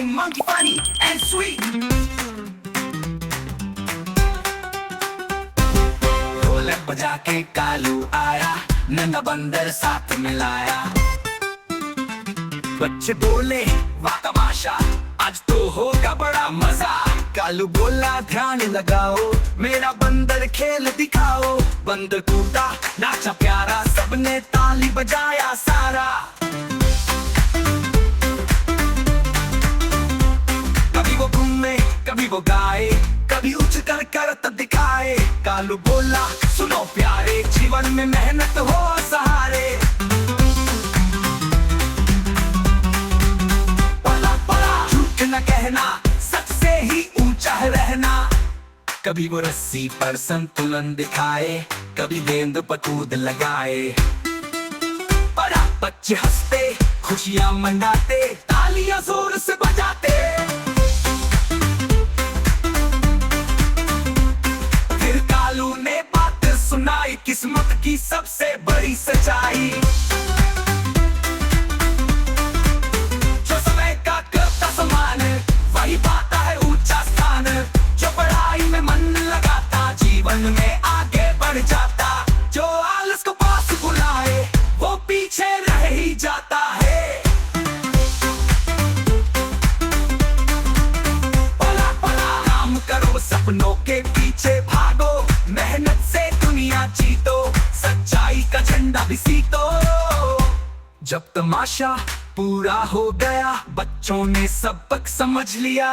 Sing monkey funny and sweet. ढोलक बजा के कालू आया, नन्हा बंदर साथ मिलाया। बच्चे बोले वाह तमाशा, आज तो होगा बड़ा मजा। कालू बोला ध्यान लगाओ, मेरा बंदर खेल दिखाओ। बंदर कूदा नाचा प्यारा, सबने ताली बजाया सारा। कभी वो घूमे कभी वो गाए, कभी उठ कर करत दिखाए। कालू बोला सुनो प्यारे, जीवन में मेहनत हो सहारे। पला पला झूठ न कहना, सच से ही ऊंचा है रहना। कभी वो रस्सी पर संतुलन दिखाए, कभी गेंद पर कूद लगाए। बड़ा बच्चे हंसते खुशियां मनाते, तालियां जोर से बजाते। फिर कालू ने बात सुनाई, किस्मत की सबसे बड़ी सच्चाई। जो समय का करता समान, वही पाता है ऊंचा स्थान। जो पढ़ाई में मन लगाता, जीवन में आगे बढ़ जाता। जो आलस को पास बुलाए, वो पीछे रह ही जाता है। पला पला काम करो, सपनों के पीछे भागो। मेहनत से दुनिया जीतो, सच्चाई का झंडा भी सीतो। जब तमाशा पूरा हो गया, बच्चों ने सबक समझ लिया।